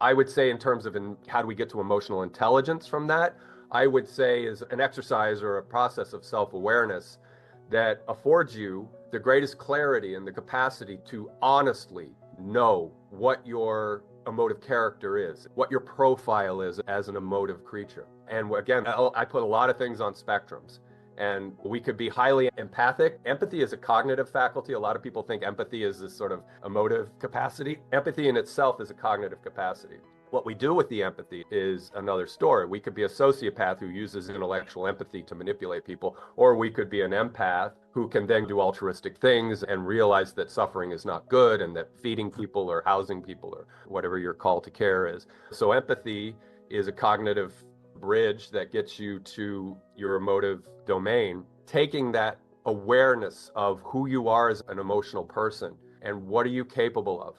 I would say in terms of how do we get to emotional intelligence from that, I would say is an exercise or a process of self-awareness that affords you the greatest clarity and the capacity to honestly know what your emotive character is, what your profile is as an emotive creature. And again, I put a lot of things on spectrums. And we could be highly empathic. Empathy is a cognitive faculty. A lot of people think empathy is this sort of emotive capacity. Empathy in itself is a cognitive capacity. What we do with the empathy is another story. We could be a sociopath who uses intellectual empathy to manipulate people, or we could be an empath who can then do altruistic things and realize that suffering is not good and that feeding people or housing people or whatever your call to care is. So empathy is a cognitive bridge that gets you to your emotive domain, taking that awareness of who you are as an emotional person and what are you capable of.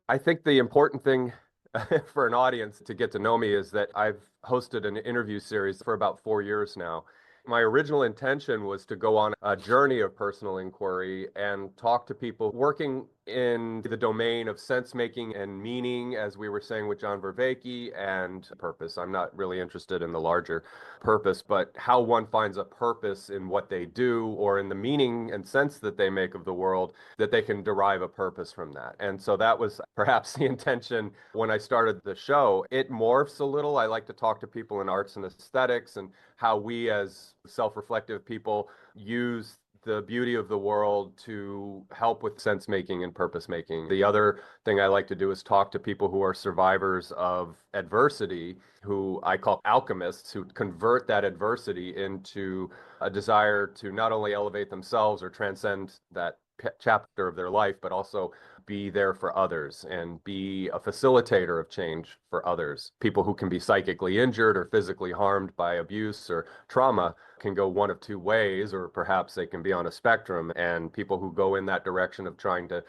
I think the important thing for an audience to get to know me is that I've hosted an interview series for about 4 years now. My original intention was to go on a journey of personal inquiry and talk to people working in the domain of sense making and meaning, as we were saying with John Vervaeke, and purpose. I'm not really interested in the larger purpose, but how one finds a purpose in what they do or in the meaning and sense that they make of the world, that they can derive a purpose from that. And so that was perhaps the intention when I started the show. It morphs a little. I like to talk to people in arts and aesthetics and how we as self-reflective people use the beauty of the world to help with sense making and purpose making. The other thing I like to do is talk to people who are survivors of adversity, who I call alchemists, who convert that adversity into a desire to not only elevate themselves or transcend that chapter of their life, but also be there for others and be a facilitator of change for others. People who can be psychically injured or physically harmed by abuse or trauma can go one of two ways, or perhaps they can be on a spectrum. And people who go in that direction of trying to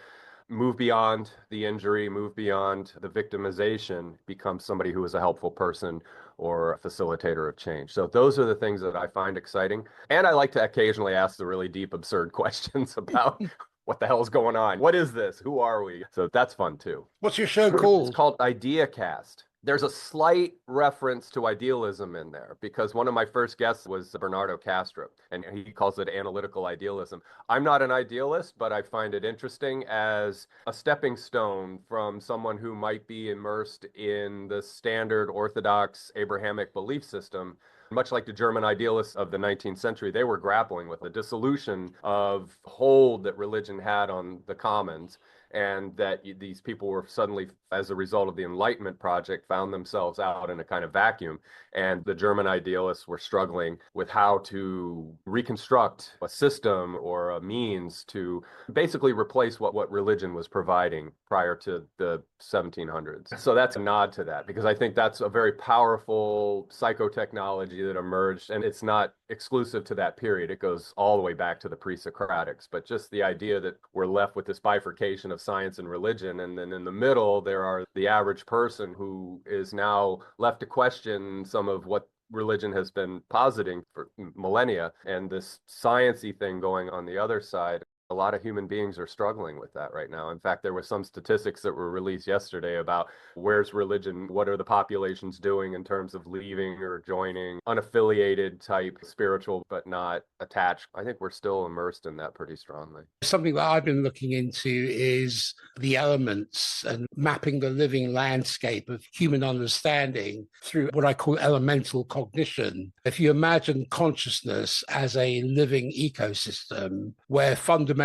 move beyond the injury, move beyond the victimization, become somebody who is a helpful person or a facilitator of change. So those are the things that I find exciting. And I like to occasionally ask the really deep, absurd questions about what the hell is going on? What is this? Who are we? So that's fun too. What's your show called? It's called IdeaCast. There's a slight reference to idealism in there because one of my first guests was Bernardo Castro, and he calls it analytical idealism. I'm not an idealist, but I find it interesting as a stepping stone from someone who might be immersed in the standard orthodox Abrahamic belief system. Much like the German idealists of the 19th century, they were grappling with the dissolution of hold that religion had on the commons, and that these people were suddenly, as a result of the Enlightenment project, found themselves out in a kind of vacuum. And the German idealists were struggling with how to reconstruct a system or a means to basically replace what religion was providing prior to the 1700s. So that's a nod to that, because I think that's a very powerful psychotechnology that emerged, and it's not exclusive to that period. It goes all the way back to the pre-Socratics, but just the idea that we're left with this bifurcation of science and religion, and then in the middle there are the average person who is now left to question some of what religion has been positing for millennia, and this sciencey thing going on the other side. A lot of human beings are struggling with that right now. In fact, there were some statistics that were released yesterday about where's religion, what are the populations doing in terms of leaving or joining unaffiliated type spiritual but not attached. I think we're still immersed in that pretty strongly. Something that I've been looking into is the elements and mapping the living landscape of human understanding through what I call elemental cognition. If you imagine consciousness as a living ecosystem where fundamental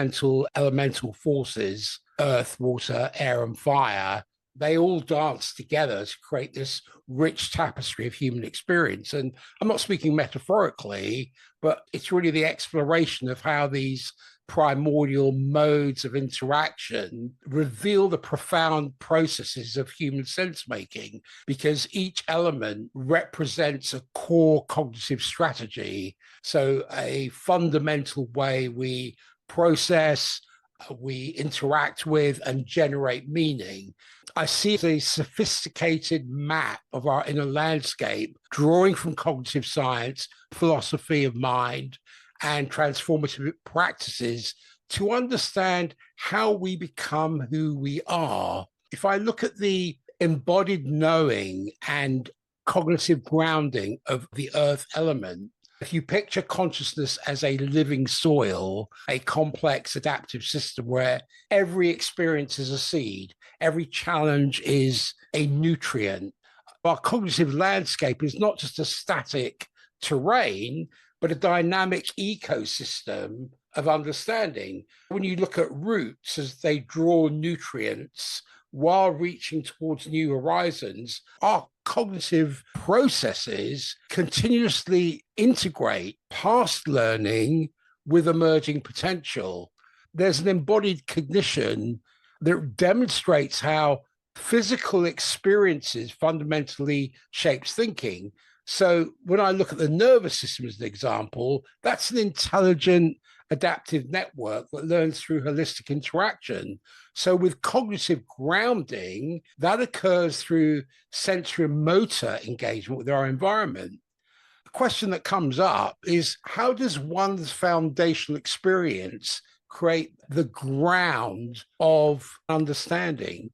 elemental forces, earth, water, air, and fire, they all dance together to create this rich tapestry of human experience. And I'm not speaking metaphorically, but it's really the exploration of how these primordial modes of interaction reveal the profound processes of human sense-making, because each element represents a core cognitive strategy. So a fundamental way we process, we interact with and generate meaning. I see a sophisticated map of our inner landscape, drawing from cognitive science, philosophy of mind, and transformative practices to understand how we become who we are. If I look at the embodied knowing and cognitive grounding of the earth element, if you picture consciousness as a living soil, a complex adaptive system where every experience is a seed, every challenge is a nutrient, our cognitive landscape is not just a static terrain, but a dynamic ecosystem of understanding. When you look at roots as they draw nutrients while reaching towards new horizons, our cognitive processes continuously integrate past learning with emerging potential. There's an embodied cognition that demonstrates how physical experiences fundamentally shapes thinking. So when I look at the nervous system as an example, that's an intelligent adaptive network that learns through holistic interaction. So with cognitive grounding, that occurs through sensory and motor engagement with our environment. The question that comes up is, how does one's foundational experience create the ground of understanding?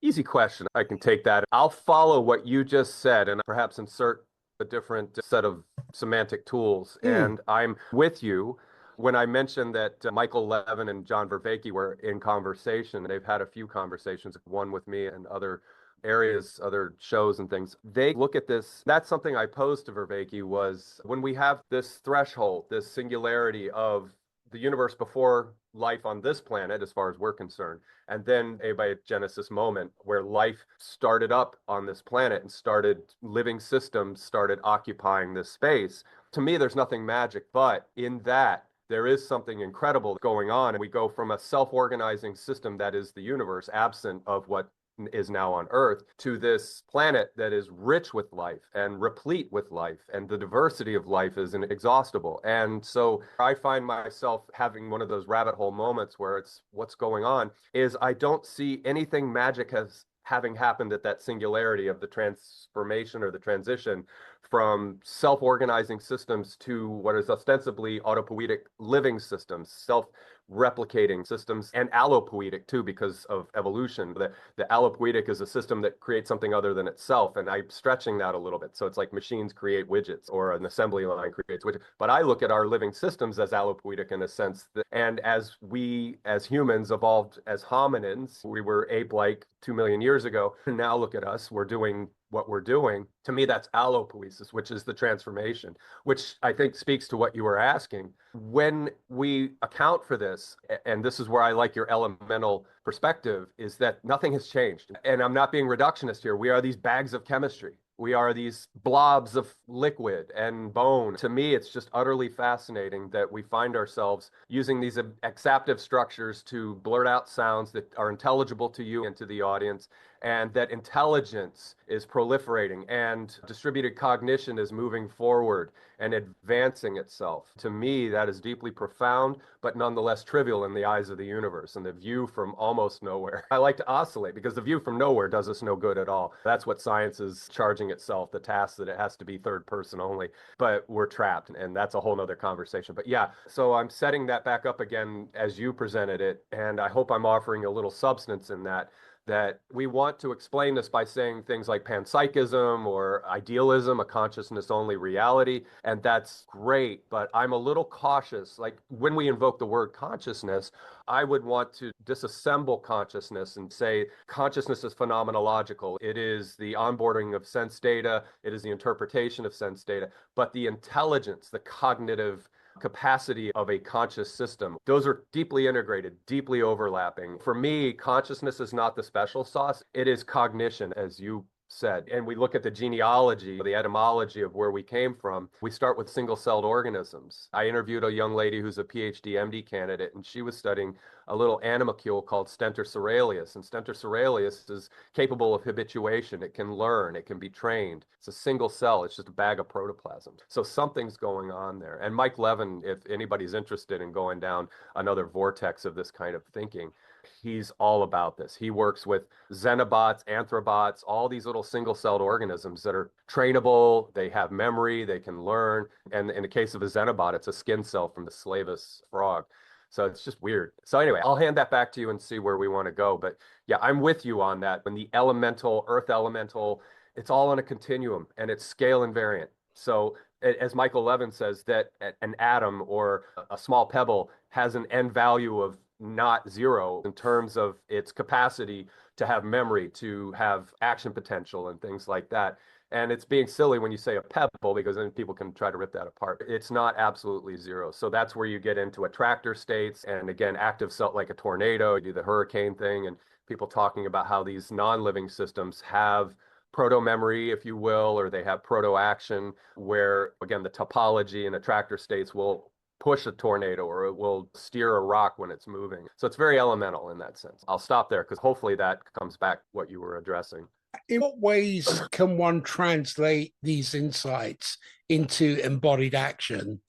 Easy question. I can take that. I'll follow what you just said and perhaps insert a different set of semantic tools. And I'm with you. When I mentioned that Michael Levin and John Vervaeke were in conversation, they've had a few conversations, one with me and other areas, other shows and things. They look at this. That's something I posed to Vervaeke was when we have this threshold, this singularity of the universe before life on this planet, as far as we're concerned, and then abiogenesis moment where life started up on this planet and started living systems, started occupying this space. To me, there's nothing magic, but in that, there is something incredible going on. And we go from a self-organizing system that is the universe, absent of what is now on Earth, to this planet that is rich with life and replete with life, and the diversity of life is inexhaustible. And so I find myself having one of those rabbit hole moments where it's what's going on is I don't see anything magic as having happened at that singularity of the transformation or the transition from self-organizing systems to what is ostensibly autopoietic living systems, self-replicating systems, and allopoietic too, because of evolution. The allopoietic is a system that creates something other than itself, and I'm stretching that a little bit. So it's like machines create widgets, or an assembly line creates widgets. But I look at our living systems as allopoietic in a sense, and as we, as humans, evolved as hominins, we were ape-like 2 million years ago, and now look at us, we're doing what we're doing. To me, that's allopoiesis, which is the transformation, which I think speaks to what you were asking. When we account for this, and this is where I like your elemental perspective, is that nothing has changed. And I'm not being reductionist here. We are these bags of chemistry. We are these blobs of liquid and bone. To me, it's just utterly fascinating that we find ourselves using these exaptive structures to blurt out sounds that are intelligible to you and to the audience, and that intelligence is proliferating and distributed cognition is moving forward and advancing itself. To me, that is deeply profound, but nonetheless trivial in the eyes of the universe and the view from almost nowhere. I like to oscillate because the view from nowhere does us no good at all. That's what science is charging itself, the task that it has to be third person only, but we're trapped, and that's a whole nother conversation. But yeah, so I'm setting that back up again as you presented it, and I hope I'm offering a little substance in that we want to explain this by saying things like panpsychism or idealism, a consciousness-only reality, and that's great, but I'm a little cautious. Like when we invoke the word consciousness, I would want to disassemble consciousness and say consciousness is phenomenological. It is the onboarding of sense data, it is the interpretation of sense data, but the intelligence, the cognitive capacity of a conscious system. Those are deeply integrated, deeply overlapping. For me, consciousness is not the special sauce. It is cognition, as you said. And we look at the genealogy, the etymology of where we came from. We start with single-celled organisms. I interviewed a young lady who's a PhD, MD candidate, and she was studying a little animalcule called Stentor cerealis. And Stentor cerealis is capable of habituation. It can learn. It can be trained. It's a single cell. It's just a bag of protoplasm. So something's going on there. And Mike Levin, if anybody's interested in going down another vortex of this kind of thinking, He's all about this. He works with xenobots, anthrobots, all these little single-celled organisms that are trainable. They have memory, they can learn. And in the case of a xenobot, it's a skin cell from the Slavus frog. So it's just weird. So anyway, I'll hand that back to you and see where we want to go. But yeah, I'm with you on that. When the elemental, earth elemental, it's all on a continuum and it's scale invariant. So as Michael Levin says, that an atom or a small pebble has an end value of not zero in terms of its capacity to have memory, to have action potential and things like that. And it's being silly when you say a pebble, because then people can try to rip that apart. It's not absolutely zero. So that's where you get into attractor states. And again, active cell, like a tornado, you do the hurricane thing, and people talking about how these non-living systems have proto-memory, if you will, or they have proto-action, where, again, the topology and attractor states will push a tornado or it will steer a rock when it's moving. So it's very elemental in that sense. I'll stop there because hopefully that comes back what you were addressing. In what ways can one translate these insights into embodied action?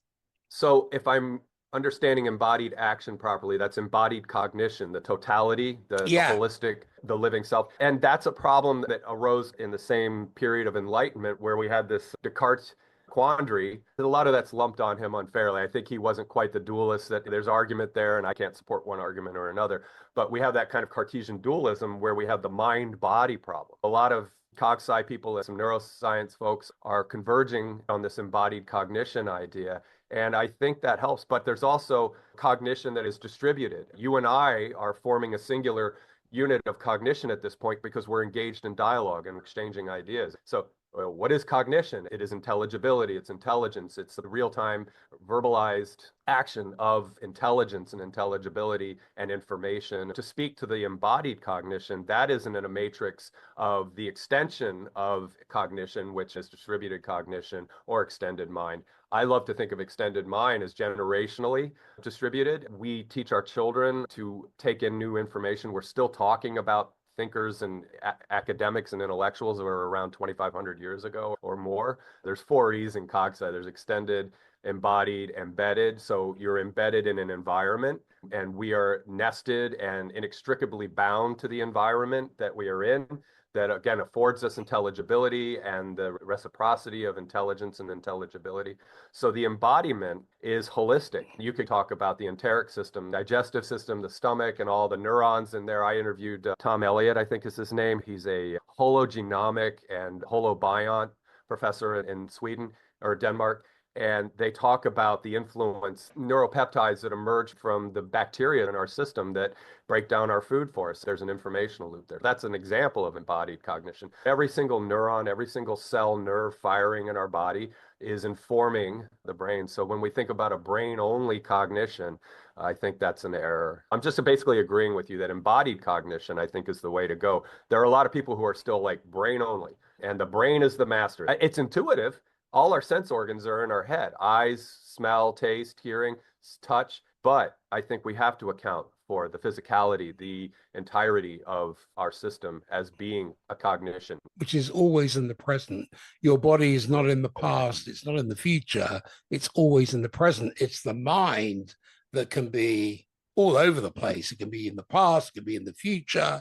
So if I'm understanding embodied action properly, that's embodied cognition, the totality, the holistic, the living self. And that's a problem that arose in the same period of enlightenment where we had this Descartes quandary. A lot of that's lumped on him unfairly. I think he wasn't quite the dualist, that there's argument there, and I can't support one argument or another. But we have that kind of Cartesian dualism where we have the mind-body problem. A lot of cog-sci people and some neuroscience folks are converging on this embodied cognition idea. And I think that helps. But there's also cognition that is distributed. You and I are forming a singular unit of cognition at this point because we're engaged in dialogue and exchanging ideas. So what is cognition? It is intelligibility, it's intelligence, it's the real-time verbalized action of intelligence and intelligibility and information. To speak to the embodied cognition, that isn't in a matrix of the extension of cognition, which is distributed cognition or extended mind. I love to think of extended mind as generationally distributed. We teach our children to take in new information. We're still talking about thinkers and academics and intellectuals that were around 2,500 years ago or more. There's 4 E's in Cognition. There's extended, embodied, embedded. So you're embedded in an environment, and we are nested and inextricably bound to the environment that we are in. That again affords us intelligibility and the reciprocity of intelligence and intelligibility. So the embodiment is holistic. You could talk about the enteric system, digestive system, the stomach, and all the neurons in there. I interviewed Tom Elliott, I think is his name. He's a hologenomic and holobiont professor in Sweden or Denmark. And they talk about the influence, neuropeptides that emerge from the bacteria in our system that break down our food for us. There's an informational loop there. That's an example of embodied cognition. Every single neuron, every single cell, nerve firing in our body is informing the brain. So when we think about a brain-only cognition, I think that's an error. I'm just basically agreeing with you that embodied cognition, I think, is the way to go. There are a lot of people who are still like brain-only, and the brain is the master. It's intuitive. All our sense organs are in our head: eyes, smell, taste, hearing, touch. But I think we have to account for the physicality, the entirety of our system as being a cognition. Which is always in the present. Your body is not in the past, it's not in the future, it's always in the present. It's the mind that can be all over the place. It can be in the past, it can be in the future,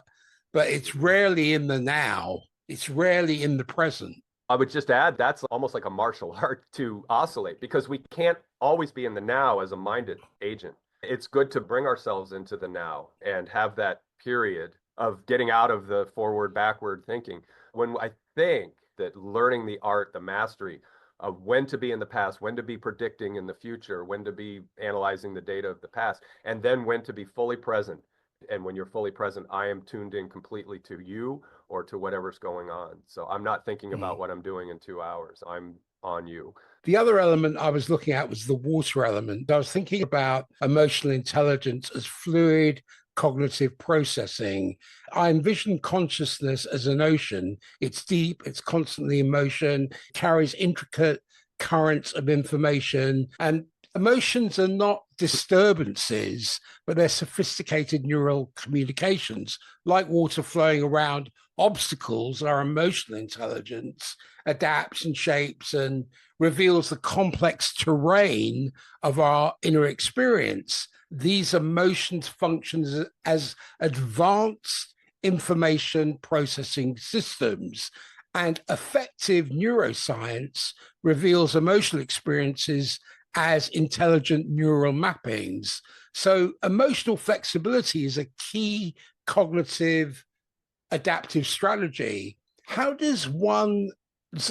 but it's rarely in the now. It's rarely in the present. I would just add that's almost like a martial art to oscillate, because we can't always be in the now as a minded agent. It's good to bring ourselves into the now and have that period of getting out of the forward, backward thinking. When I think that learning the art, the mastery of when to be in the past, when to be predicting in the future, when to be analyzing the data of the past, and then when to be fully present. And when you're fully present, I am tuned in completely to you or to whatever's going on. So I'm not thinking about what I'm doing in 2 hours. I'm on you. The other element I was looking at was the water element. I was thinking about emotional intelligence as fluid cognitive processing. I envision consciousness as an ocean. It's deep, it's constantly in motion, carries intricate currents of information, and Emotions are not disturbances, but they're sophisticated neural communications, like water flowing around obstacles. Our emotional intelligence adapts and shapes and reveals the complex terrain of our inner experience. These emotions function as advanced information processing systems, and effective neuroscience reveals emotional experiences as intelligent neural mappings. So emotional flexibility is a key cognitive adaptive strategy. How does one's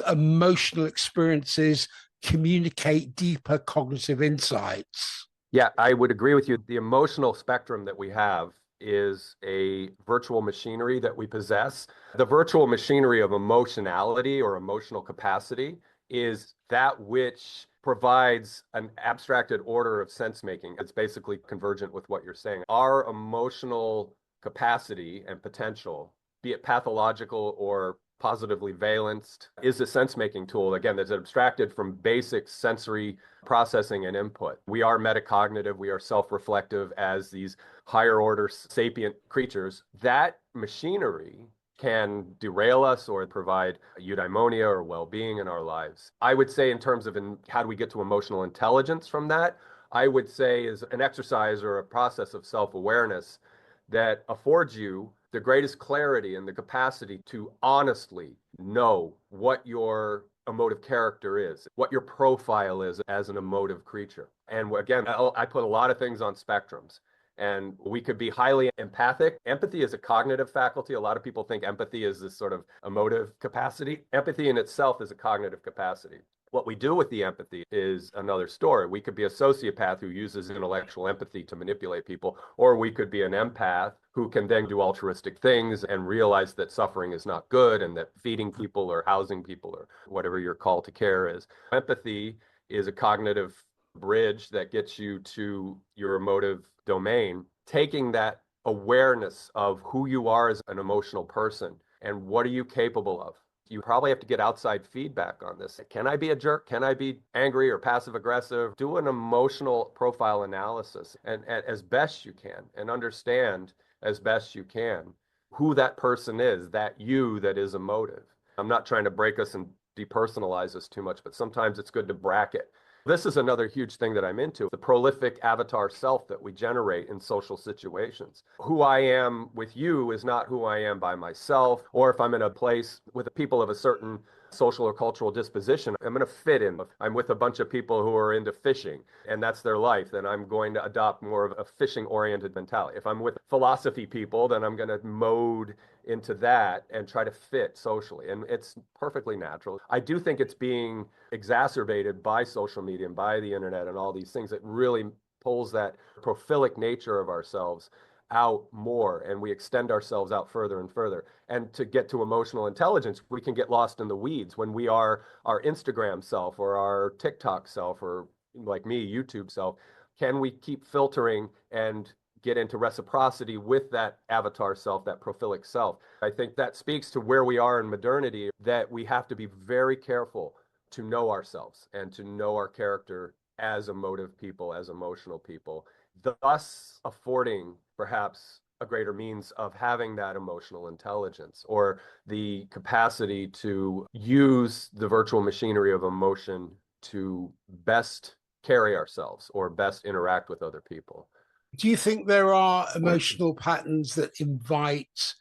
emotional experiences communicate deeper cognitive insights? Yeah, I would agree with you. The emotional spectrum that we have is a virtual machinery that we possess. The virtual machinery of emotionality or emotional capacity is that which provides an abstracted order of sense making. It's basically convergent with what you're saying. Our emotional capacity and potential, be it pathological or positively valenced, is a sense-making tool, again, that's abstracted from basic sensory processing and input. We are metacognitive, we are self-reflective as these higher order sapient creatures. That machinery can derail us or provide eudaimonia or well-being in our lives. I would say in terms of how do we get to emotional intelligence from that, I would say is an exercise or a process of self-awareness that affords you the greatest clarity and the capacity to honestly know what your emotive character is, what your profile is as an emotive creature. And again, I put a lot of things on spectrums. And we could be highly empathic. Empathy is a cognitive faculty. A lot of people think empathy is this sort of emotive capacity. Empathy in itself is a cognitive capacity. What we do with the empathy is another story. We could be a sociopath who uses intellectual empathy to manipulate people, or we could be an empath who can then do altruistic things and realize that suffering is not good and that feeding people or housing people or whatever your call to care is. Empathy is a cognitive bridge that gets you to your emotive domain, taking that awareness of who you are as an emotional person and what are you capable of. You probably have to get outside feedback on this. Can I be a jerk? Can I be angry or passive aggressive? Do an emotional profile analysis and as best you can and understand as best you can who that person is, that you that is emotive. I'm not trying to break us and depersonalize us too much, but sometimes it's good to bracket. This is another huge thing that I'm into, the prolific avatar self that we generate in social situations. Who I am with you is not who I am by myself, or if I'm in a place with people of a certain social or cultural disposition, I'm going to fit in. If I'm with a bunch of people who are into fishing and that's their life, then I'm going to adopt more of a fishing oriented mentality. If I'm with philosophy people, then I'm going to mode into that and try to fit socially. And it's perfectly natural. I do think it's being exacerbated by social media and by the internet and all these things that really pulls that prophilic nature of ourselves out more, and we extend ourselves out further and further. And to get to emotional intelligence, we can get lost in the weeds when we are our Instagram self or our TikTok self or, like me, YouTube self. Can we keep filtering and get into reciprocity with that avatar self, that prophilic self? I think that speaks to where we are in modernity, that we have to be very careful to know ourselves and to know our character as emotive people, as emotional people, thus affording perhaps a greater means of having that emotional intelligence or the capacity to use the virtual machinery of emotion to best carry ourselves or best interact with other people. Do you think there are emotional patterns that invite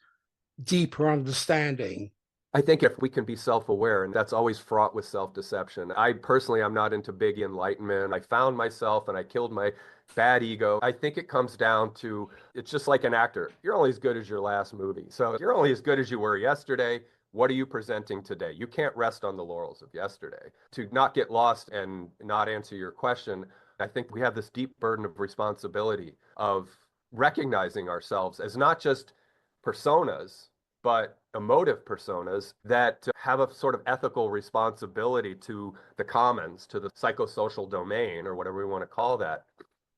deeper understanding? I think if we can be self-aware, and that's always fraught with self-deception. I personally, I'm not into big enlightenment. I found myself and I killed my bad ego. I think it comes down to, it's just like an actor. You're only as good as your last movie. So you're only as good as you were yesterday. What are you presenting today? You can't rest on the laurels of yesterday. To not get lost and not answer your question, I think we have this deep burden of responsibility of recognizing ourselves as not just personas, but emotive personas that have a sort of ethical responsibility to the commons, to the psychosocial domain, or whatever we want to call that,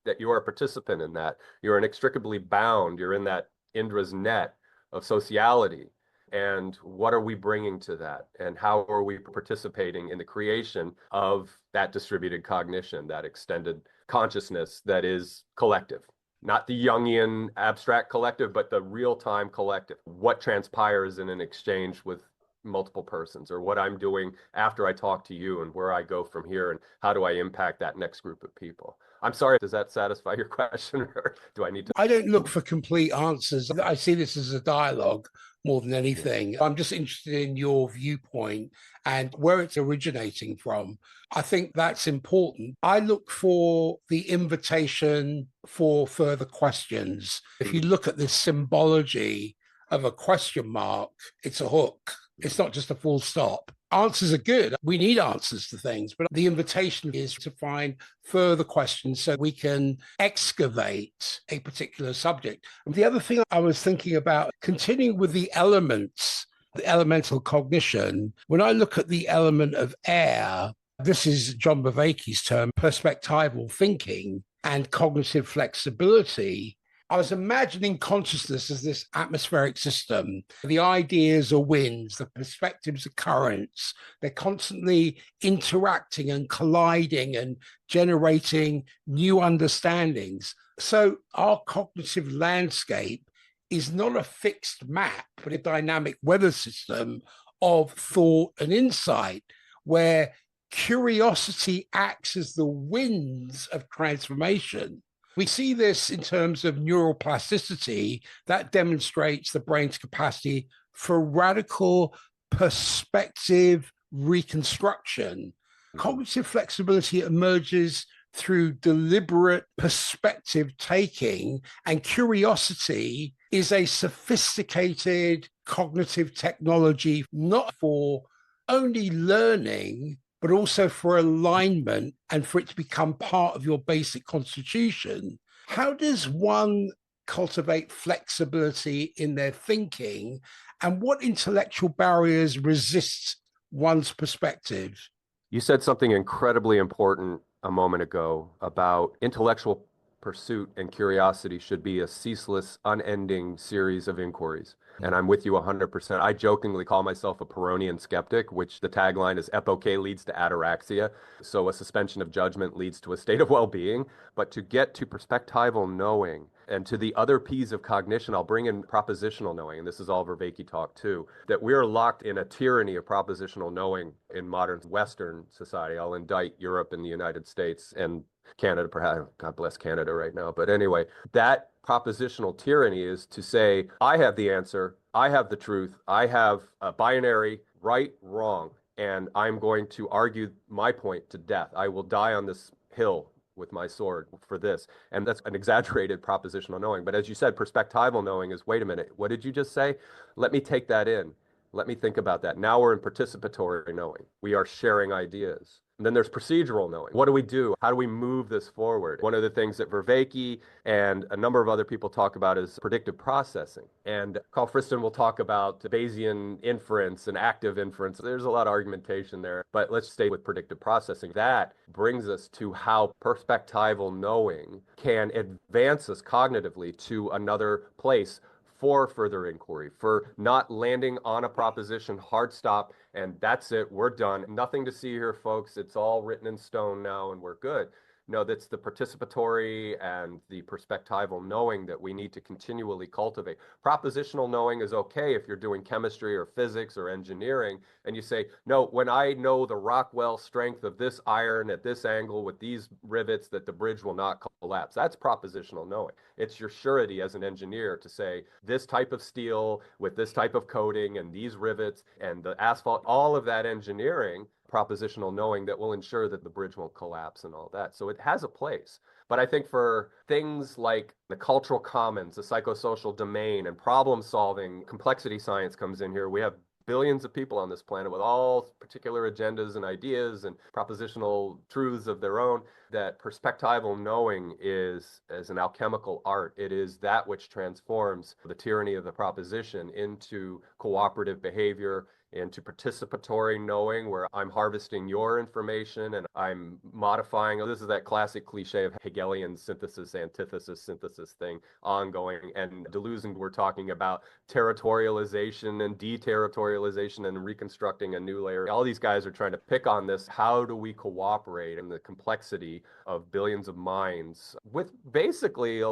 that you are a participant in that. You're inextricably bound. You're in that Indra's net of sociality. and what are we bringing to that, and how are we participating in the creation of that distributed cognition, that extended consciousness that is collective. Not the Jungian abstract collective, but the real-time collective. What transpires in an exchange with multiple persons, or what I'm doing after I talk to you, and where I go from here, and how do I impact that next group of people. I'm sorry, does that satisfy your question, or do I need to? I don't look for complete answers. I see this as a dialogue more than anything. I'm just interested in your viewpoint and where it's originating from. I think that's important. I look for the invitation for further questions. If you look at this symbology of a question mark, it's a hook. It's not just a full stop. Answers are good. We need answers to things, but the invitation is to find further questions so we can excavate a particular subject. And the other thing I was thinking about, continuing with the elements, the elemental cognition, when I look at the element of air, this is John Bevacky's term, perspectival thinking and cognitive flexibility. I was imagining consciousness as this atmospheric system. The ideas are winds, the perspectives are currents. They're constantly interacting and colliding and generating new understandings. So our cognitive landscape is not a fixed map, but a dynamic weather system of thought and insight, where curiosity acts as the winds of transformation. We see this in terms of neuroplasticity that demonstrates the brain's capacity for radical perspective reconstruction. Cognitive flexibility emerges through deliberate perspective taking, and curiosity is a sophisticated cognitive technology, not for only learning, but also for alignment and for it to become part of your basic constitution. How does one cultivate flexibility in their thinking, and what intellectual barriers resist one's perspective? You said something incredibly important a moment ago about intellectual pursuit and curiosity should be a ceaseless, unending series of inquiries. And I'm with you 100%. I jokingly call myself a Pyrrhonian skeptic, which the tagline is epoche leads to ataraxia. So a suspension of judgment leads to a state of well-being. But to get to perspectival knowing and to the other P's of cognition, I'll bring in propositional knowing, and this is all Vervaeke talk too, that we are locked in a tyranny of propositional knowing in modern Western society. I'll indict Europe and the United States and Canada, perhaps. God bless Canada right now. But anyway, that propositional tyranny is to say, I have the answer, I have the truth, I have a binary right, wrong, and I'm going to argue my point to death. I will die on this hill with my sword for this. And that's an exaggerated propositional knowing. But as you said, perspectival knowing is, wait a minute, what did you just say? Let me take that in. Let me think about that. Now we're in participatory knowing. We are sharing ideas. And then there's procedural knowing. What do we do? How do we move this forward? One of the things that Vervaeke and a number of other people talk about is predictive processing. And Carl Friston will talk about Bayesian inference and active inference. There's a lot of argumentation there, but let's stay with predictive processing. That brings us to how perspectival knowing can advance us cognitively to another place for further inquiry, for not landing on a proposition, hard stop, and that's it, we're done. Nothing to see here, folks. It's all written in stone now, and we're good. No, that's the participatory and the perspectival knowing that we need to continually cultivate. Propositional knowing is okay if you're doing chemistry or physics or engineering, and you say, no, when I know the Rockwell strength of this iron at this angle with these rivets, that the bridge will not collapse. That's propositional knowing. It's your surety as an engineer to say, this type of steel with this type of coating and these rivets and the asphalt, all of that engineering, propositional knowing that will ensure that the bridge won't collapse and all that. So it has a place. But I think for things like the cultural commons, the psychosocial domain, and problem solving, complexity science comes in here. We have billions of people on this planet with all particular agendas and ideas and propositional truths of their own. That perspectival knowing is an alchemical art. It is that which transforms the tyranny of the proposition into cooperative behavior, into participatory knowing, where I'm harvesting your information and I'm modifying. This is that classic cliche of Hegelian synthesis, antithesis, synthesis thing ongoing. And Deleuze, we're talking about territorialization and deterritorialization and reconstructing a new layer. All these guys are trying to pick on this. How do we cooperate in the complexity of billions of minds with basically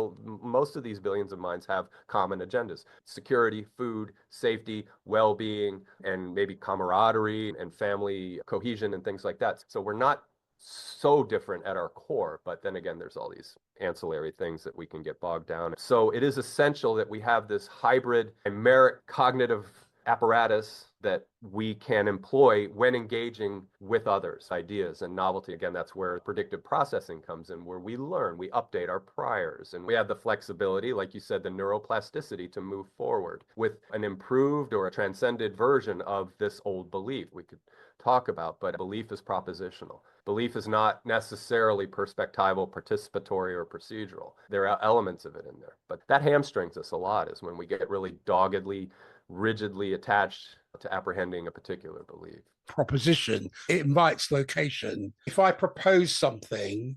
most of these billions of minds have common agendas: security, food, safety, well-being, and maybe camaraderie and family cohesion and things like that. So we're not so different at our core, but then again, there's all these ancillary things that we can get bogged down. So it is essential that we have this hybrid chimeric cognitive apparatus that we can employ when engaging with others, ideas and novelty. Again, that's where predictive processing comes in, where we learn, we update our priors, and we have the flexibility, like you said, the neuroplasticity to move forward with an improved or a transcended version of this old belief we could talk about. But belief is propositional. Belief is not necessarily perspectival, participatory, or procedural. There are elements of it in there. But that hamstrings us a lot, is when we get really doggedly, rigidly attached to apprehending a particular belief. Proposition, it invites location. If I propose something,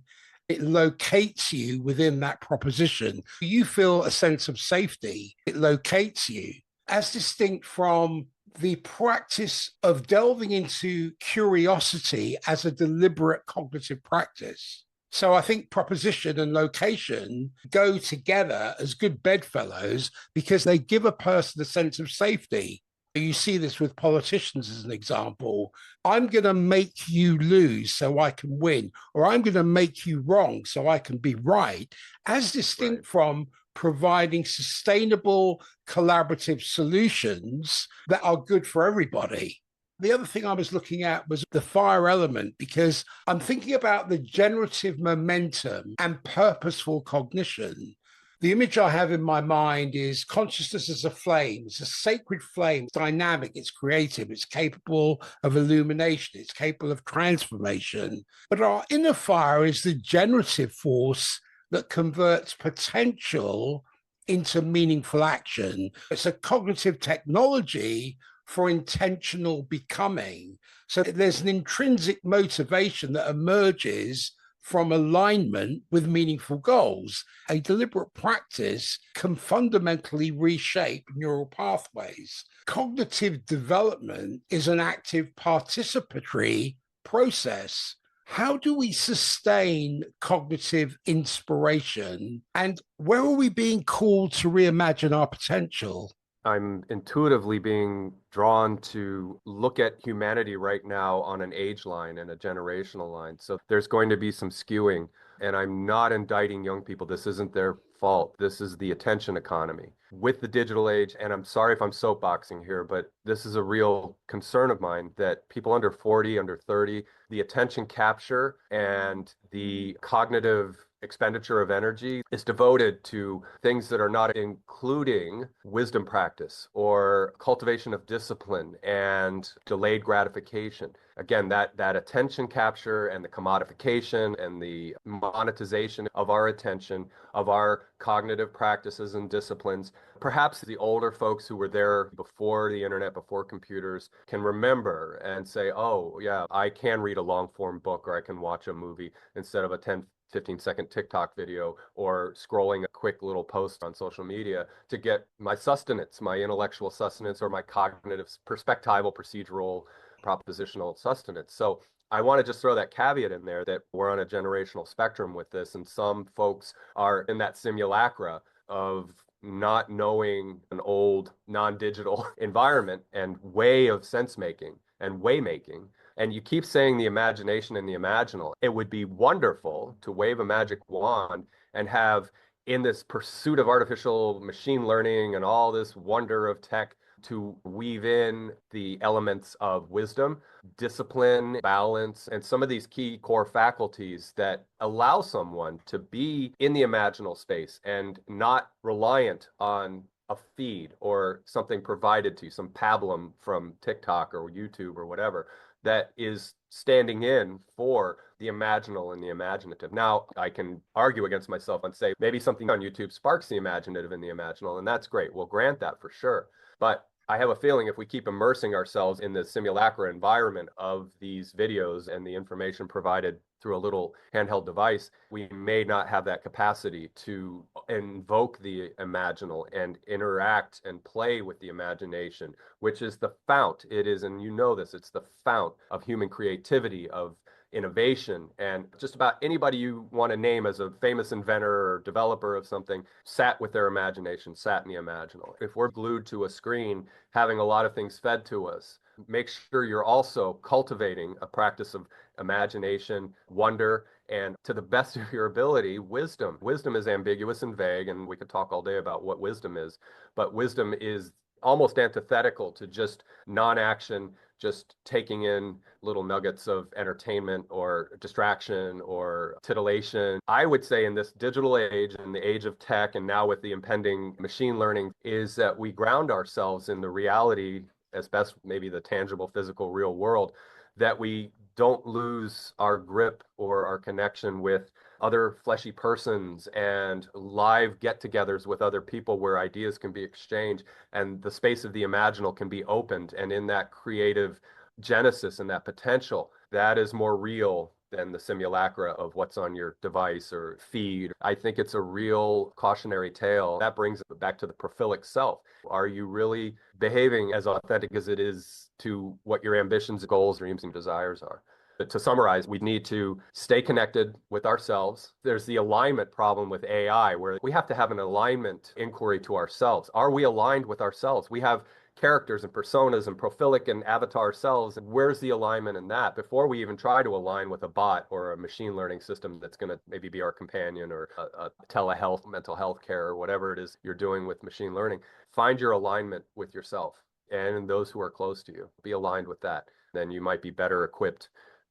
it locates you within that proposition. You feel a sense of safety. It locates you, as distinct from the practice of delving into curiosity as a deliberate cognitive practice. So I think proposition and location go together as good bedfellows because they give a person a sense of safety. You see this with politicians as an example. I'm going to make you lose so I can win, or I'm going to make you wrong so I can be right, as distinct from providing sustainable collaborative solutions that are good for everybody. The other thing I was looking at was the fire element, because I'm thinking about the generative momentum and purposeful cognition. The image I have in my mind is consciousness as a flame. It's a sacred flame. It's dynamic, it's creative, it's capable of illumination, it's capable of transformation. But our inner fire is the generative force that converts potential into meaningful action. It's a cognitive technology for intentional becoming. So there's an intrinsic motivation that emerges from alignment with meaningful goals. A deliberate practice can fundamentally reshape neural pathways. Cognitive development is an active participatory process. How do we sustain cognitive inspiration? And where are we being called to reimagine our potential? I'm intuitively being drawn to look at humanity right now on an age line and a generational line. So there's going to be some skewing, and I'm not indicting young people. This isn't their fault. This is the attention economy with the digital age. And I'm sorry if I'm soapboxing here, but this is a real concern of mine, that people under 40, under 30, the attention capture and the cognitive expenditure of energy is devoted to things that are not including wisdom practice or cultivation of discipline and delayed gratification. Again, that attention capture and the commodification and the monetization of our attention, of our cognitive practices and disciplines. Perhaps the older folks who were there before the internet, before computers, can remember and say, oh, yeah, I can read a long form book, or I can watch a movie instead of a 15-second TikTok video or scrolling a quick little post on social media to get my sustenance, my intellectual sustenance, or my cognitive perspectival procedural propositional sustenance. So I want to just throw that caveat in there that we're on a generational spectrum with this, and some folks are in that simulacra of not knowing an old non-digital environment and way of sense making and way making. And you keep saying the imagination and the imaginal. It would be wonderful to wave a magic wand and have, in this pursuit of artificial machine learning and all this wonder of tech, to weave in the elements of wisdom, discipline, balance, and some of these key core faculties that allow someone to be in the imaginal space and not reliant on a feed or something provided to you, some pablum from TikTok or YouTube or whatever, that is standing in for the imaginal and the imaginative. Now, I can argue against myself and say maybe something on YouTube sparks the imaginative and the imaginal, and that's great. We'll grant that for sure. But I have a feeling if we keep immersing ourselves in the simulacra environment of these videos and the information provided through a little handheld device, we may not have that capacity to invoke the imaginal and interact and play with the imagination, which is the fount. It is, and you know this, it's the fount of human creativity, of innovation, and just about anybody you want to name as a famous inventor or developer of something sat with their imagination, sat in the imaginal. If we're glued to a screen, having a lot of things fed to us, make sure you're also cultivating a practice of imagination, wonder, and to the best of your ability, wisdom. Wisdom is ambiguous and vague, and we could talk all day about what wisdom is, but wisdom is almost antithetical to just non-action, just taking in little nuggets of entertainment or distraction or titillation. I would say in this digital age and the age of tech, and now with the impending machine learning, is that we ground ourselves in the reality as best, maybe the tangible, physical, real world, that we don't lose our grip or our connection with other fleshy persons and live get-togethers with other people where ideas can be exchanged and the space of the imaginal can be opened. And in that creative genesis and that potential, that is more real than the simulacra of what's on your device or feed. I think it's a real cautionary tale. That brings it back to the prophilic self. Are you really behaving as authentic as it is to what your ambitions, goals, dreams, and desires are? But to summarize, we need to stay connected with ourselves. There's the alignment problem with AI, where we have to have an alignment inquiry to ourselves. Are we aligned with ourselves? We have characters and personas and prophilic and avatar selves. And where's the alignment in that before we even try to align with a bot or a machine learning system that's going to maybe be our companion, or a telehealth, mental health care, or whatever it is you're doing with machine learning? Find your alignment with yourself and those who are close to you. Be aligned with that. Then you might be better equipped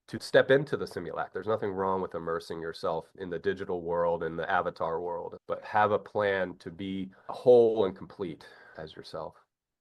to step into the simulacra. There's nothing wrong with immersing yourself in the digital world and the avatar world, but have a plan to be whole and complete as yourself.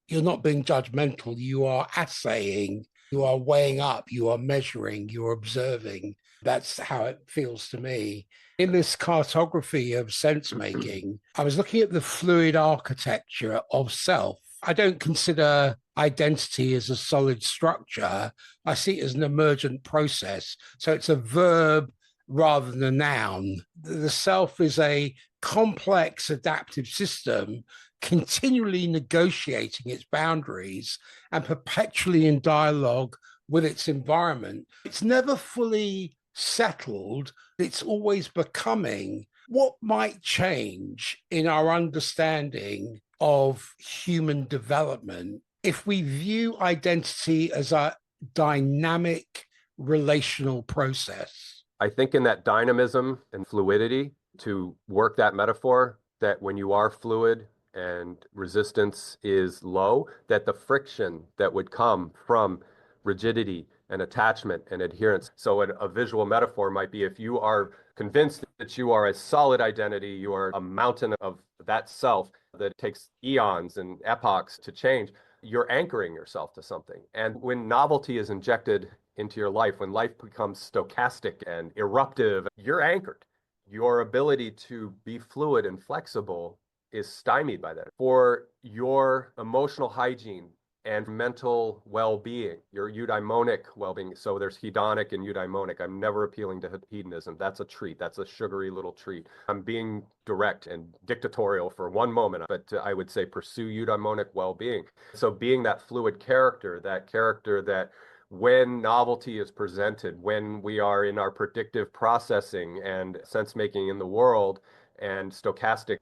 You're not being judgmental. You are assaying, you are weighing up, you are measuring, you're observing. That's how it feels to me. In this cartography of sense making, I was looking at the fluid architecture of self. I don't consider identity as a solid structure. I see it as an emergent process. So it's a verb rather than a noun. The self is a complex adaptive system continually negotiating its boundaries and perpetually in dialogue with its environment. It's never fully settled. It's always becoming. What might change in our understanding of human development if we view identity as a dynamic relational process? I think in that dynamism and fluidity, to work that metaphor, that when you are fluid and resistance is low, that the friction that would come from rigidity and attachment and adherence. So a visual metaphor might be, if you are convinced that you are a solid identity, you are a mountain of that self that takes eons and epochs to change, you're anchoring yourself to something. And when novelty is injected into your life, when life becomes stochastic and eruptive, you're anchored. Your ability to be fluid and flexible is stymied by that. For your emotional hygiene and mental well-being, your eudaimonic well-being. So there's hedonic and eudaimonic. I'm never appealing to hedonism. That's a treat. That's a sugary little treat. I'm being direct and dictatorial for one moment, but I would say pursue eudaimonic well-being. So being that fluid character that when novelty is presented, when we are in our predictive processing and sense making in the world and stochastic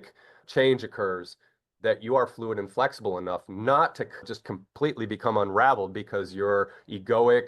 change occurs, that you are fluid and flexible enough not to just completely become unraveled because you're egoic,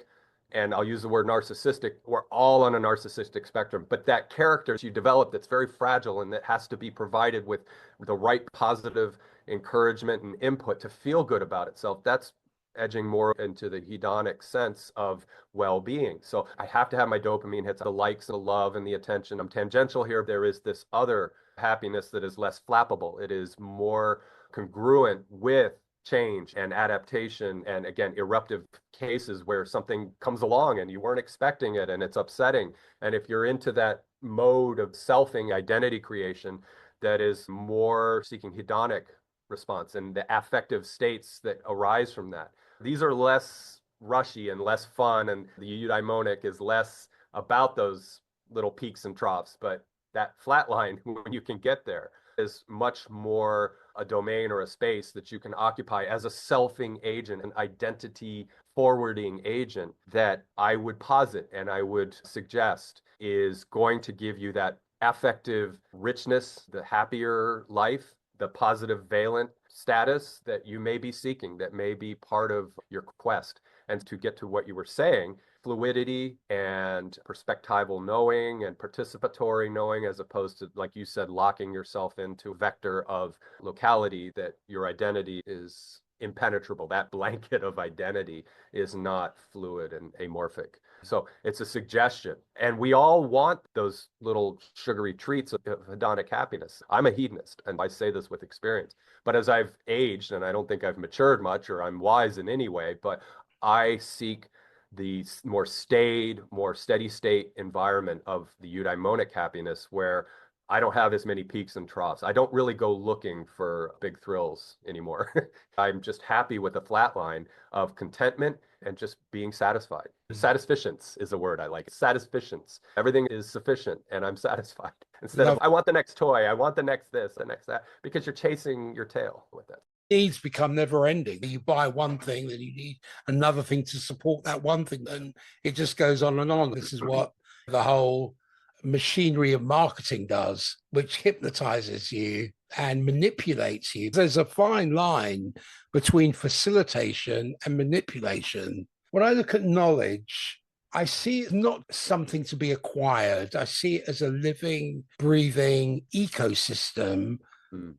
and I'll use the word narcissistic. We're all on a narcissistic spectrum, but that character you develop that's very fragile and that has to be provided with the right positive encouragement and input to feel good about itself, that's edging more into the hedonic sense of well-being. So I have to have my dopamine hits, the likes, the love, and the attention. I'm tangential here. There is this other happiness that is less flappable. It is more congruent with change and adaptation, and again, eruptive cases where something comes along and you weren't expecting it and it's upsetting. And if you're into that mode of selfing, identity creation, that is more seeking hedonic response and the affective states that arise from that. These are less rushy and less fun, and the eudaimonic is less about those little peaks and troughs, but that flat line, when you can get there, is much more a domain or a space that you can occupy as a selfing agent, an identity forwarding agent that I would posit and I would suggest is going to give you that affective richness, the happier life, the positive valent status that you may be seeking, that may be part of your quest. And to get to what you were saying, fluidity and perspectival knowing and participatory knowing, as opposed to, like you said, locking yourself into a vector of locality, that your identity is impenetrable. That blanket of identity is not fluid and amorphic. So it's a suggestion. And we all want those little sugary treats of hedonic happiness. I'm a hedonist, and I say this with experience. But as I've aged, and I don't think I've matured much or I'm wise in any way, but I seek the more staid, more steady state environment of the eudaimonic happiness, where I don't have as many peaks and troughs. I don't really go looking for big thrills anymore. I'm just happy with a flat line of contentment and just being satisfied. Satisficience is a word I like. Satisficience. Everything is sufficient and I'm satisfied. Instead of, I want the next toy, I want the next this, the next that, because you're chasing your tail with it. Needs become never ending. You buy one thing, then you need another thing to support that one thing, and it just goes on and on. This is what the whole machinery of marketing does, which hypnotizes you and manipulates you. There's a fine line between facilitation and manipulation. When I look at knowledge, I see it not something to be acquired. I see it as a living, breathing ecosystem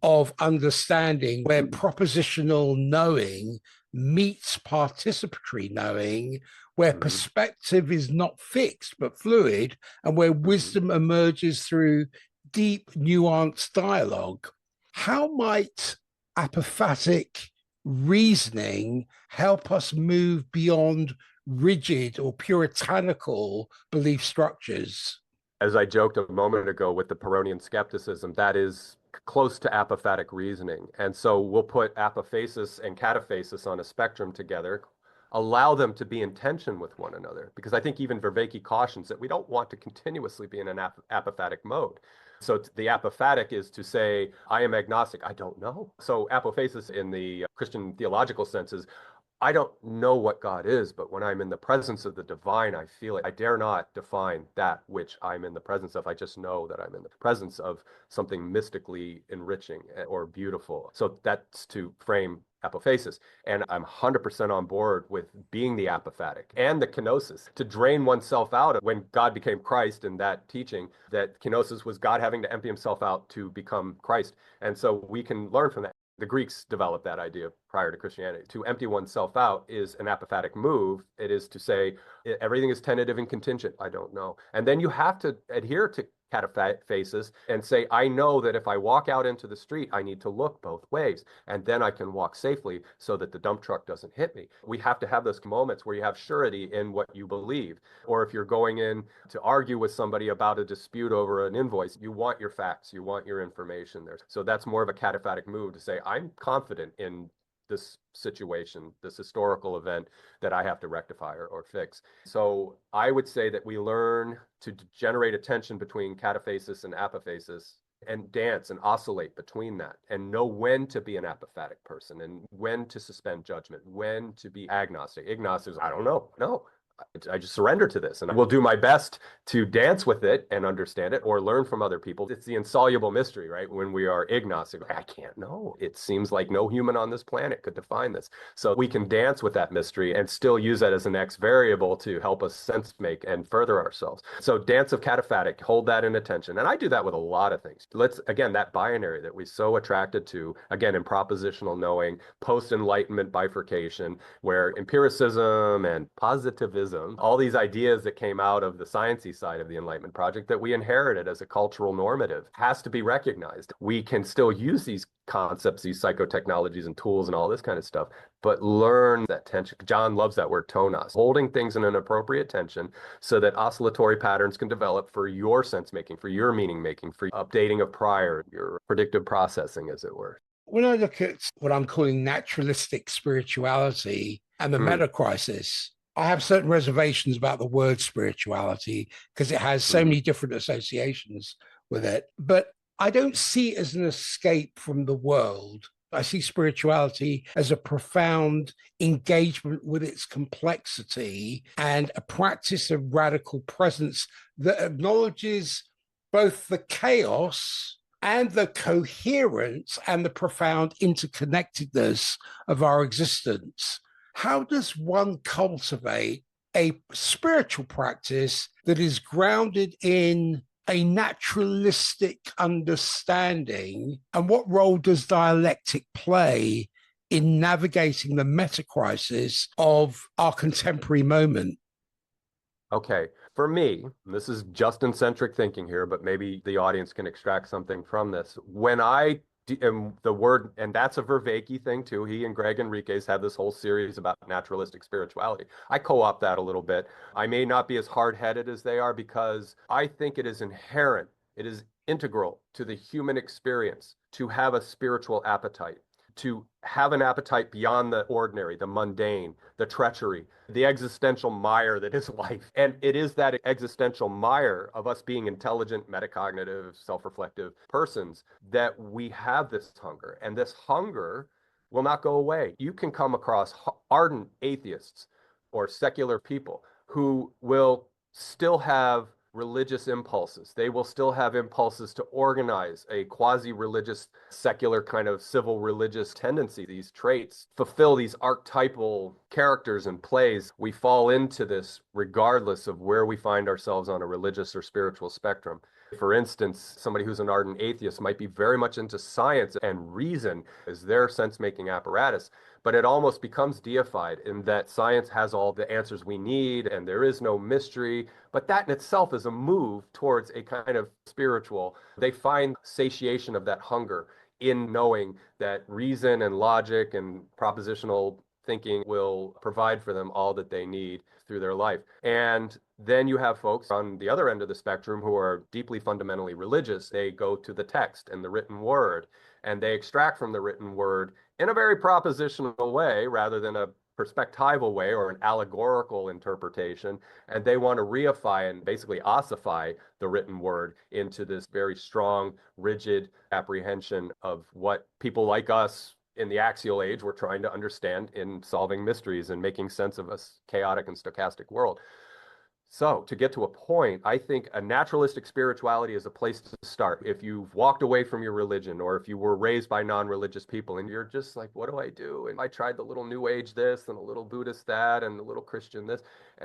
of understanding, where propositional knowing meets participatory knowing, where perspective is not fixed but fluid, and where wisdom emerges through deep, nuanced dialogue. How might apophatic reasoning help us move beyond rigid or puritanical belief structures? As I joked a moment ago with the Pyrrhonian skepticism, that is close to apophatic reasoning. And so we'll put apophasis and cataphasis on a spectrum together, allow them to be in tension with one another, because I think even Vervaeke cautions that we don't want to continuously be in an apophatic mode. So the apophatic is to say, I am agnostic, I don't know. So apophasis in the Christian theological sense is, I don't know what God is, but when I'm in the presence of the divine, I feel it. I dare not define that which I'm in the presence of. I just know that I'm in the presence of something mystically enriching or beautiful. So that's to frame apophasis. And I'm 100% on board with being the apophatic and the kenosis, to drain oneself out. When God became Christ in that teaching, that kenosis was God having to empty himself out to become Christ. And so we can learn from that. The Greeks developed that idea prior to Christianity. To empty oneself out is an apophatic move. It is to say everything is tentative and contingent. I don't know. And then you have to adhere to cataphasis and say, I know that if I walk out into the street, I need to look both ways, and then I can walk safely so that the dump truck doesn't hit me. We have to have those moments where you have surety in what you believe. Or if you're going in to argue with somebody about a dispute over an invoice, you want your facts, you want your information there. So that's more of a cataphatic move to say, I'm confident in this situation, this historical event that I have to rectify or fix. So I would say that we learn to generate a tension between cataphasis and apophasis, and dance and oscillate between that, and know when to be an apophatic person and when to suspend judgment, when to be agnostic. Agnostic is, I don't know. No, I just surrender to this, and I will do my best to dance with it and understand it or learn from other people. It's the insoluble mystery, right? When we are agnostic, I can't know. It seems like no human on this planet could define this. So we can dance with that mystery and still use that as an X variable to help us sense make and further ourselves. So dance of cataphatic, hold that in attention. And I do that with a lot of things. Let's, again, that binary that we're so attracted to, again, in propositional knowing, post-enlightenment bifurcation, where empiricism and positivism, all these ideas that came out of the sciencey side of the Enlightenment project that we inherited as a cultural normative has to be recognized. We can still use these concepts, these psychotechnologies and tools and all this kind of stuff, but learn that tension. John loves that word, tonos, holding things in an appropriate tension so that oscillatory patterns can develop for your sense making, for your meaning making, for updating of prior, your predictive processing, as it were. When I look at what I'm calling naturalistic spirituality and the Mm, meta crisis, I have certain reservations about the word spirituality because it has so mhm. many different associations with it. But I don't see it as an escape from the world. I see spirituality as a profound engagement with its complexity and a practice of radical presence that acknowledges both the chaos and the coherence and the profound interconnectedness of our existence. How does one cultivate a spiritual practice that is grounded in a naturalistic understanding? And what role does dialectic play in navigating the meta crisis of our contemporary moment? Okay. For me, this is Justin-centric thinking here, but maybe the audience can extract something from this. When I am the word, and that's a Vervaeke thing too. He and Greg Enriquez have this whole series about naturalistic spirituality. I co-opt that a little bit. I may not be as hard-headed as they are because I think it is inherent, it is integral to the human experience to have a spiritual appetite, to have an appetite beyond the ordinary, the mundane, the treachery, the existential mire that is life. And it is that existential mire of us being intelligent, metacognitive, self-reflective persons that we have this hunger. And this hunger will not go away. You can come across ardent atheists or secular people who will still have religious impulses. They will still have impulses to organize a quasi-religious, secular kind of civil religious tendency. These traits fulfill these archetypal characters and plays. We fall into this regardless of where we find ourselves on a religious or spiritual spectrum. For instance, somebody who's an ardent atheist might be very much into science and reason as their sense-making apparatus, but it almost becomes deified in that science has all the answers we need and there is no mystery. But that in itself is a move towards a kind of spiritual. They find satiation of that hunger in knowing that reason and logic and propositional thinking will provide for them all that they need through their life. And then you have folks on the other end of the spectrum who are deeply fundamentally religious. They go to the text and the written word, and they extract from the written word in a very propositional way rather than a perspectival way or an allegorical interpretation. And they want to reify and basically ossify the written word into this very strong, rigid apprehension of what people like us in the axial age were trying to understand in solving mysteries and making sense of a chaotic and stochastic world. So, to get to a point, I think a naturalistic spirituality is a place to start. If you've walked away from your religion or if you were raised by non-religious people and you're just like, what do I do? And I tried the little New Age this and a little Buddhist that and a little Christian this,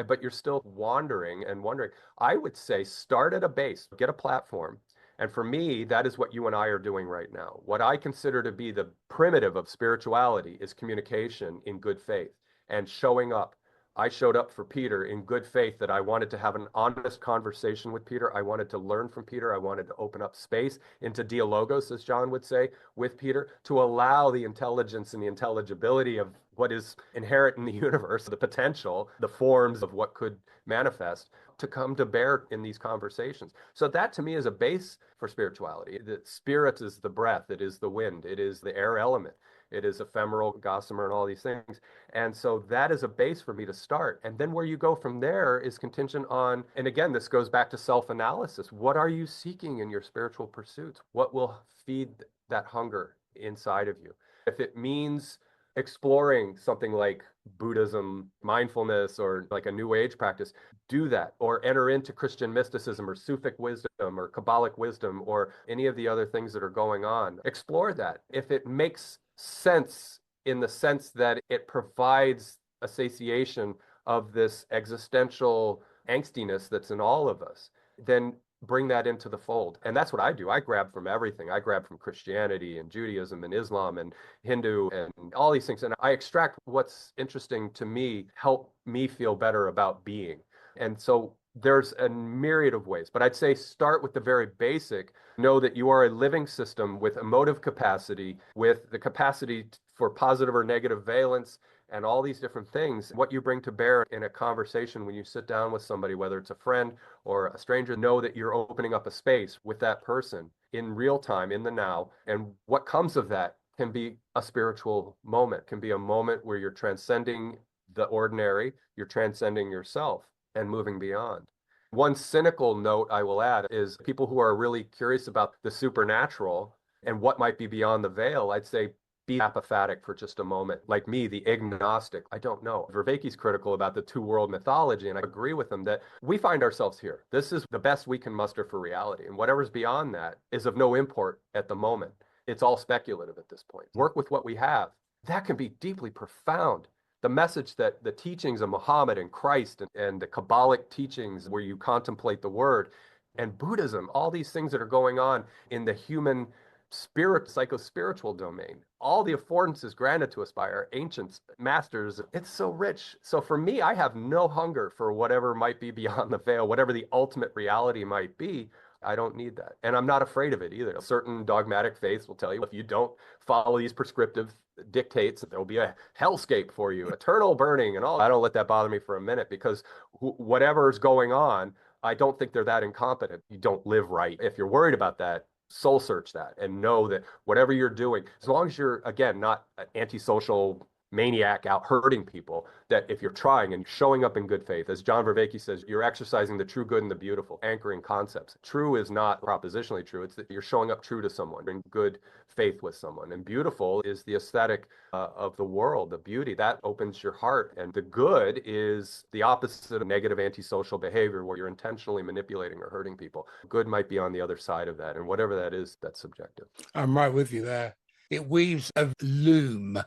but you're still wandering and wondering. I would say start at a base, get a platform. And for me, that is what you and I are doing right now. What I consider to be the primitive of spirituality is communication in good faith and showing up. I showed up for Peter in good faith that I wanted to have an honest conversation with Peter. I wanted to learn from Peter. I wanted to open up space into dialogos, as John would say, with Peter, to allow the intelligence and the intelligibility of what is inherent in the universe, the potential, the forms of what could manifest, to come to bear in these conversations. So that to me is a base for spirituality. The spirit is the breath, it is the wind, it is the air element. It is ephemeral, gossamer, and all these things. And so that is a base for me to start. And then where you go from there is contingent on, and again, this goes back to self-analysis. What are you seeking in your spiritual pursuits? What will feed that hunger inside of you? If it means exploring something like Buddhism, mindfulness, or like a New Age practice, do that, or enter into Christian mysticism or Sufic wisdom or Kabbalic wisdom or any of the other things that are going on. Explore that. If it makes sense in the sense that it provides a satiation of this existential angstiness that's in all of us, then bring that into the fold. And that's what I do. I grab from everything. I grab from Christianity and Judaism and Islam and Hindu and all these things. And I extract what's interesting to me, help me feel better about being. And so there's a myriad of ways, but I'd say start with the very basic. Know that you are a living system with emotive capacity, with the capacity for positive or negative valence, and all these different things. What you bring to bear in a conversation when you sit down with somebody, whether it's a friend or a stranger, know that you're opening up a space with that person in real time, in the now. And what comes of that can be a spiritual moment, can be a moment where you're transcending the ordinary, you're transcending yourself and moving beyond. One cynical note I will add is people who are really curious about the supernatural and what might be beyond the veil, I'd say be apophatic for just a moment. Like me, the agnostic, I don't know. Vervaeke's critical about the two-world mythology, and I agree with him that we find ourselves here. This is the best we can muster for reality, and whatever's beyond that is of no import at the moment. It's all speculative at this point. Work with what we have. That can be deeply profound. The message that the teachings of Muhammad and Christ and the Kabbalic teachings where you contemplate the word and Buddhism, all these things that are going on in the human spirit, psycho-spiritual domain, all the affordances granted to us by our ancient masters, it's so rich. So for me, I have no hunger for whatever might be beyond the veil, whatever the ultimate reality might be. I don't need that. And I'm not afraid of it either. Certain dogmatic faiths will tell you if you don't follow these prescriptive dictates, there'll be a hellscape for you, eternal burning and all. I don't let that bother me for a minute because whatever's going on, I don't think they're that incompetent. You don't live right. If you're worried about that, soul search that and know that whatever you're doing, as long as you're, again, not an antisocial maniac out hurting people, that if you're trying and showing up in good faith, as John Vervaeke says, you're exercising the true, good, and the beautiful, anchoring concepts. True is not propositionally true. It's that you're showing up true to someone, in good faith with someone. And beautiful is the aesthetic of the world, the beauty. That opens your heart. And the good is the opposite of negative antisocial behavior where you're intentionally manipulating or hurting people. Good might be on the other side of that. And whatever that is, that's subjective. I'm right with you there. It weaves a loom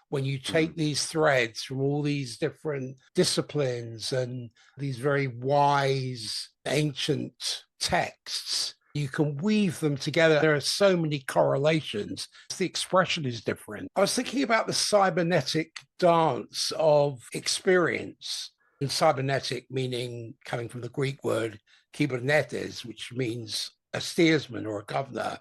when you take these threads from all these different disciplines and these very wise ancient texts, you can weave them together. There are so many correlations. The expression is different. I was thinking about the cybernetic dance of experience. And cybernetic meaning, coming from the Greek word kybernetes, which means a steersman or a governor.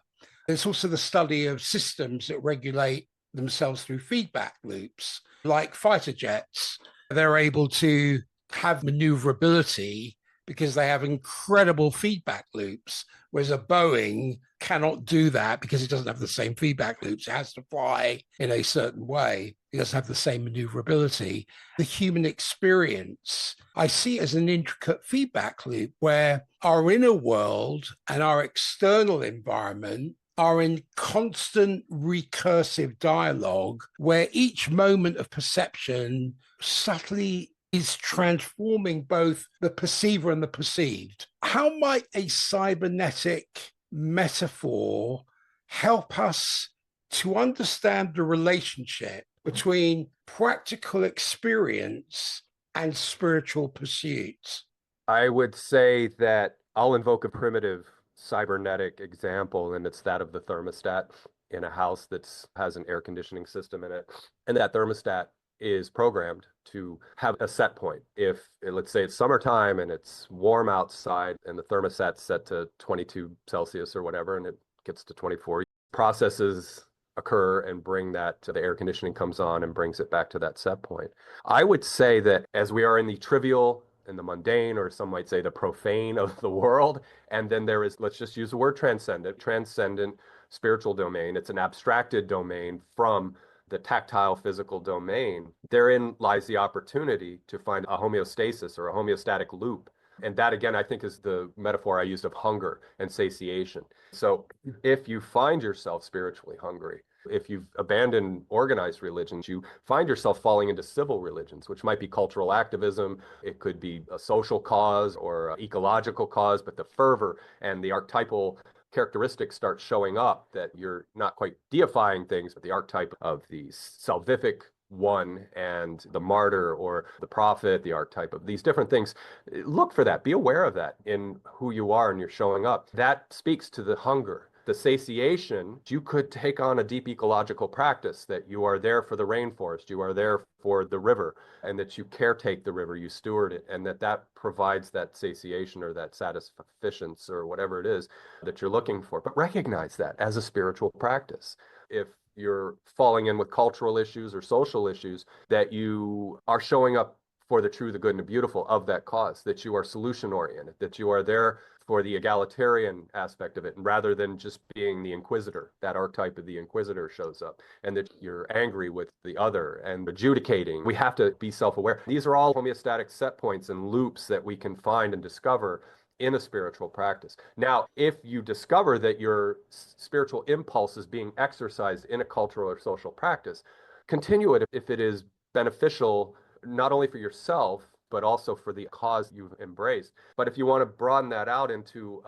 It's also the study of systems that regulate themselves through feedback loops. Like fighter jets, they're able to have maneuverability because they have incredible feedback loops, whereas a Boeing cannot do that because it doesn't have the same feedback loops. It has to fly in a certain way. It doesn't have the same maneuverability. The human experience, I see as an intricate feedback loop where our inner world and our external environment are in constant recursive dialogue where each moment of perception subtly is transforming both the perceiver and the perceived. How might a cybernetic metaphor help us to understand the relationship between practical experience and spiritual pursuits? I would say that I'll invoke a primitive cybernetic example, and it's that of the thermostat in a house that has an air conditioning system in it. And that thermostat is programmed to have a set point. If, let's say, it's summertime and it's warm outside and the thermostat's set to 22 Celsius or whatever, and it gets to 24, processes occur and bring that to the air conditioning comes on and brings it back to that set point. I would say that as we are in the trivial and the mundane, or some might say the profane of the world. And then there is, let's just use the word transcendent spiritual domain. It's an abstracted domain from the tactile physical domain. Therein lies the opportunity to find a homeostasis or a homeostatic loop. And that, again, I think is the metaphor I used of hunger and satiation. So if you find yourself spiritually hungry, if you've abandoned organized religions, you find yourself falling into civil religions, which might be cultural activism. It could be a social cause or an ecological cause, but the fervor and the archetypal characteristics start showing up that you're not quite deifying things, but the archetype of the salvific one and the martyr or the prophet, the archetype of these different things. Look for that. Be aware of that in who you are and you're showing up. That speaks to the hunger. The satiation, you could take on a deep ecological practice that you are there for the rainforest, you are there for the river, and that you caretake the river, you steward it, and that provides that satiation or that satisfaction or whatever it is that you're looking for. But recognize that as a spiritual practice. If you're falling in with cultural issues or social issues, that you are showing up for the true, the good, and the beautiful of that cause, that you are solution oriented, that you are there for the egalitarian aspect of it, rather than just being the inquisitor. That archetype of the inquisitor shows up, and that you're angry with the other and adjudicating. We have to be self-aware. These are all homeostatic set points and loops that we can find and discover in a spiritual practice. Now, if you discover that your spiritual impulse is being exercised in a cultural or social practice, continue it if it is beneficial, not only for yourself, but also for the cause you've embraced. But if you want to broaden that out into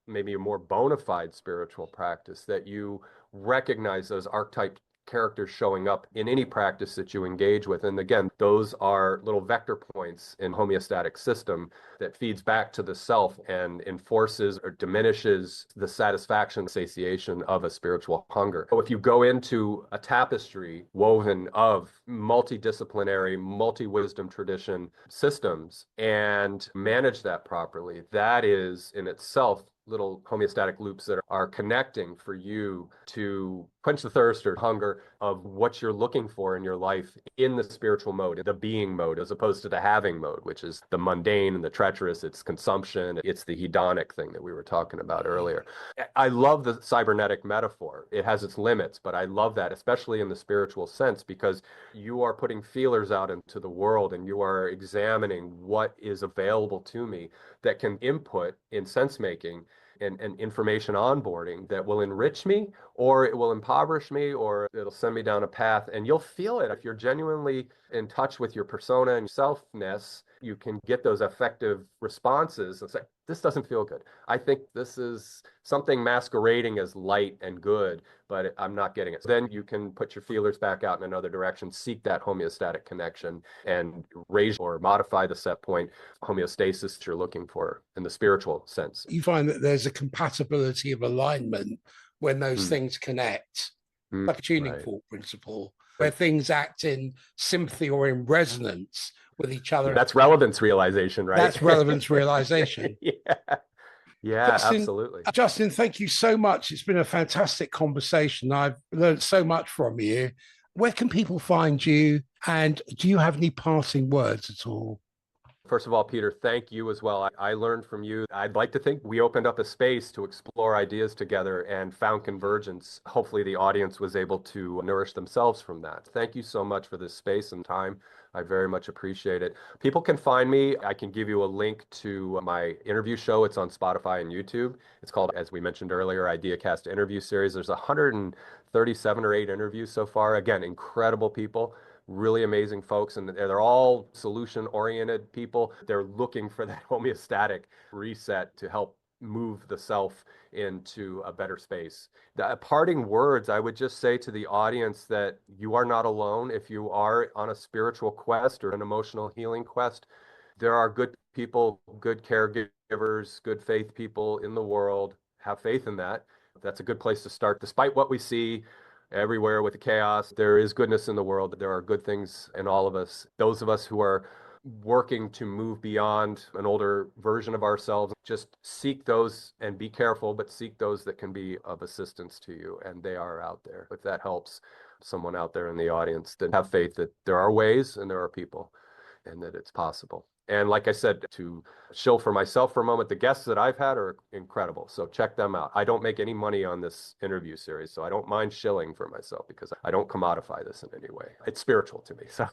maybe a more bona fide spiritual practice, that you recognize those archetype characters showing up in any practice that you engage with. And again, those are little vector points in homeostatic system that feeds back to the self and enforces or diminishes the satisfaction, satiation of a spiritual hunger. So if you go into a tapestry woven of multidisciplinary, multi-wisdom tradition systems and manage that properly, that is in itself little homeostatic loops that are connecting for you to quench the thirst or hunger of what you're looking for in your life in the spiritual mode, the being mode, as opposed to the having mode, which is the mundane and the treacherous. It's consumption. It's the hedonic thing that we were talking about earlier. I love the cybernetic metaphor. It has its limits, but I love that, especially in the spiritual sense, because you are putting feelers out into the world and you are examining what is available to me that can input in sense making and information onboarding that will enrich me, or it will impoverish me, or it'll send me down a path. And you'll feel it if you're genuinely in touch with your persona and selfness. You can get those effective responses and say, this doesn't feel good. I think this is something masquerading as light and good, but I'm not getting it. So then you can put your feelers back out in another direction, seek that homeostatic connection, and raise or modify the set point homeostasis that you're looking for in the spiritual sense. You find that there's a compatibility of alignment when those things connect, like a tuning fork principle, where things act in sympathy or in resonance with each other. That's relevance realization, right? That's relevance realization. Yeah, Justin, absolutely. Justin, thank you so much. It's been a fantastic conversation. I've learned so much from you. Where can people find you? And do you have any parting words at all? First of all, Peter, thank you as well. I learned from you. I'd like to think we opened up a space to explore ideas together and found convergence. Hopefully the audience was able to nourish themselves from that. Thank you so much for this space and time. I very much appreciate it. People can find me. I can give you a link to my interview show. It's on Spotify and YouTube. It's called, as we mentioned earlier, IdeaCast interview series. There's 137 or 8 interviews so far. Again, incredible people. Really amazing folks, and they're all solution-oriented people. They're looking for that homeostatic reset to help move the self into a better space. The parting words, I would just say to the audience that you are not alone. If you are on a spiritual quest or an emotional healing quest, there are good people, good caregivers, good faith people in the world. Have faith in that. That's a good place to start. Despite what we see everywhere with the chaos, there is goodness in the world. There are good things in all of us. Those of us who are working to move beyond an older version of ourselves, just seek those and be careful, but seek those that can be of assistance to you. And they are out there. If that helps someone out there in the audience, then have faith that there are ways and there are people and that it's possible. And like I said, to shill for myself for a moment, the guests that I've had are incredible. So check them out. I don't make any money on this interview series, so I don't mind shilling for myself because I don't commodify this in any way. It's spiritual to me. So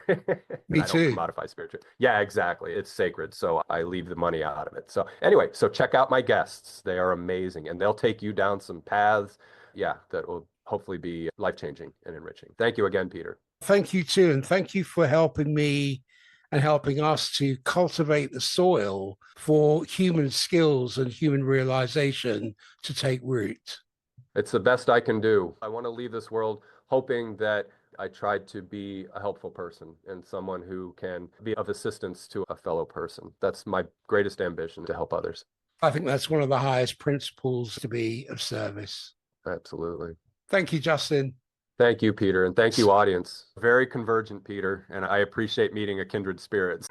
Me too. I don't commodify spiritual. Yeah, exactly. It's sacred. So I leave the money out of it. So anyway, so check out my guests. They are amazing and they'll take you down some paths, that will hopefully be life-changing and enriching. Thank you again, Peter. Thank you too. And thank you for helping me and helping us to cultivate the soil for human skills and human realization to take root. It's the best I can do. I want to leave this world hoping that I tried to be a helpful person and someone who can be of assistance to a fellow person. That's my greatest ambition, to help others. I think that's one of the highest principles, to be of service. Absolutely. Thank you, Justin. Thank you, Peter, and thank you, audience. Very convergent, Peter, and I appreciate meeting a kindred spirits.